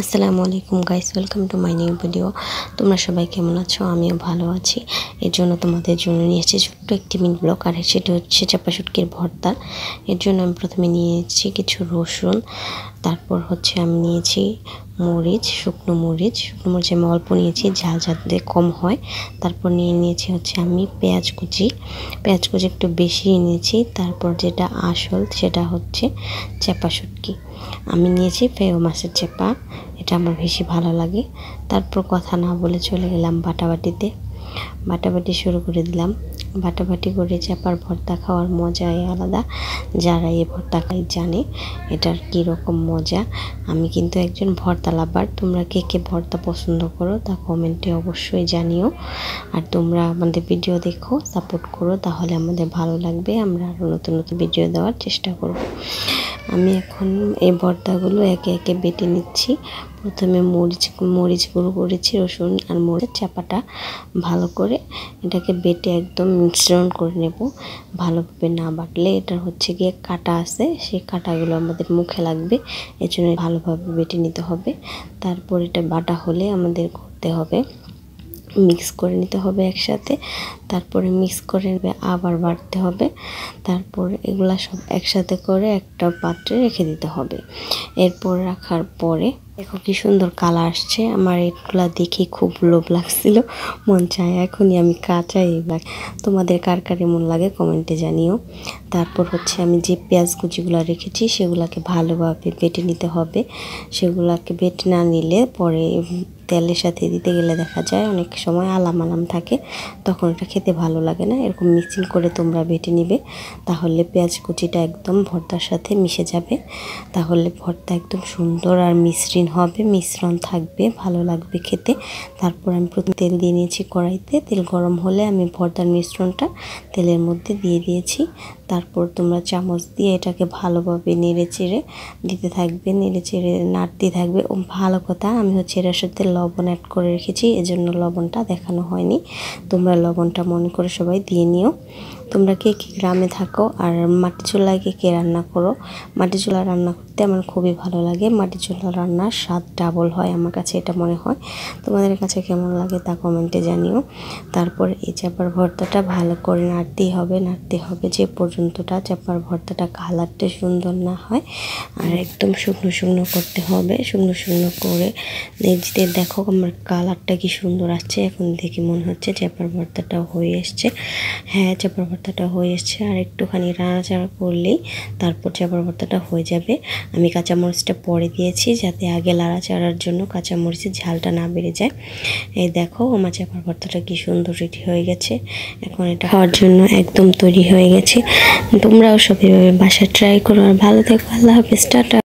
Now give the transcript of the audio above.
আসসালামু আলাইকুম guys, welcome to my new video. তোমরা সবাই কেমন আছো? আমিও ভালো আছি। এর জন্য তোমাদের জন্য নিয়েছি ছোট্ট একটি মিনি ব্লগ, আর সেটা হচ্ছে চাপা শুটকির ভর্তা। এর জন্য আমি প্রথমে নিয়েছি কিছু রসুন, তারপর হচ্ছে আমি নিয়েছি মরিচ, শুকনো মরিচ আমি অল্প নিয়েছি, ঝাল যাতে কম হয়। তারপর নিয়েছি হচ্ছে আমি পেঁয়াজ কুচি একটু বেশি নিয়েছি। তারপর যেটা আসল সেটা হচ্ছে চাপা শুটকি, আমি নিয়েছি ফেও মাছের চাপা, এটা আমার বেশি ভালো লাগে। তারপর কথা না বলে চলে গেলাম বাটাবাটি শুরু করে দিলাম। বাটাবাটি করে চাপার ভর্তা খাওয়ার মজাই আলাদা। যারা এই ভর্তা খাই জানে এটার কীরকম মজা। আমি কিন্তু একজন ভর্তা লাভার। তোমরা কে কে ভর্তা পছন্দ করো তা কমেন্টে অবশ্যই জানিও। আর তোমরা আমাদের ভিডিও দেখো, সাপোর্ট করো, তাহলে আমাদের ভালো লাগবে। আমরা আরও নতুন নতুন ভিডিও দেওয়ার চেষ্টা করব। আমি এখন এই ভর্তাগুলো একে একে বেটে নিচ্ছি। প্রথমে মরিচ গুঁড়ো করেছি, রসুন আর মরিচের চাপাটা ভালো করে এটাকে বেটে একদম মিশ্রণ করে নেব। ভালোভাবে না বাটলে এটার হচ্ছে গিয়ে কাটা আছে, সেই কাটাগুলো আমাদের মুখে লাগবে, এর জন্য ভালোভাবে বেটে নিতে হবে। তারপর এটা বাটা হলে আমাদের করতে হবে মিক্স করে নিতে হবে একসাথে। তারপরে মিক্স করে আবার বাটতে হবে। তারপর এগুলা সব একসাথে করে একটা পাত্রে রেখে দিতে হবে। এরপর রাখার পরে দেখো কি সুন্দর কালার আসছে। আমার এগুলা দেখে খুব লোভ লাগছিল, মন চায় এখনই আমি কাঁচাই তোমাদের কার কার এমন লাগে কমেন্টে জানিও। তারপর হচ্ছে আমি যে পেঁয়াজ কুচিগুলো রেখেছি সেগুলাকে ভালোভাবে বেটে নিতে হবে। সেগুলাকে বেটে না নিলে পরে তেলের সাথে দিতে গেলে দেখা যায় অনেক সময় আলাম থাকে, তখন এটা খেতে ভালো লাগে না। এরকম মিক্সিং করে তোমরা বেটে নিবে, তাহলে পেঁয়াজ কুচিটা একদম ভর্তার সাথে মিশে যাবে। তাহলে ভর্তা একদম সুন্দর আর মিশ্রণ থাকবে, ভালো লাগবে খেতে। তারপর আমি প্রথমে তেল দিয়ে নিয়েছি কড়াইতে। তেল গরম হলে আমি ভর্তার মিশ্রণটা তেলের মধ্যে দিয়ে দিয়েছি। তারপর তোমরা চামচ দিয়ে এটাকে ভালোভাবে নেড়ে চেড়ে দিতে থাকবে, নাড়তে থাকবে। ভালো কথা, আমি হচ্ছে এটার সাথে লবণ অ্যাড করে রেখেছি, এজন্য লবণটা দেখানো হয়নি। তোমরা লবণটা মনে করে সবাই দিয়ে নিও। তোমরা কে গ্রামে থাকো আর মাটি চুলায় কে রান্না করো? মাটি চুলা রান্না করতে আমার খুবই ভালো লাগে। মাটি চুলা রান্নার স্বাদ ডাবল হয়, আমার কাছে এটা মনে হয়। তোমাদের কাছে কেমন লাগে তা কমেন্টে জানিও। তারপর এই চাপার ভর্তাটা ভালো করে নাড়তেই হবে যে পর্যন্তটা চাপার ভর্তাটা কালারটা সুন্দর না হয়। আর একদম শুকনো করতে হবে। শুকনো করে নেড়ে দেখো আমার কালারটা কি সুন্দর আসছে। এখন দেখে মনে হচ্ছে চাপার ভর্তাটা হয়ে এসছে। হ্যাঁ, চাপার ভর্তাটা হয়ে এসছে। আর একটুখানি নাড়াচাড়া করলেই তারপর চাপার ভর্তাটা হয়ে যাবে। আমি কাঁচামরিচটা পরে দিয়েছি যাতে আগে নাড়াচাড়ার জন্য কাঁচামরিচের ঝালটা না বেড়ে যায়। এই দেখো আমার চাপার ভর্তাটা কি সুন্দর রেডি হয়ে গেছে। এখন এটা খাওয়ার জন্য একদম তৈরি হয়ে গেছে। তোমরাও সব এভাবে বাসায় ট্রাই করো। আর ভালো থেকো, আল্লাহ হাফেজ, টাটা।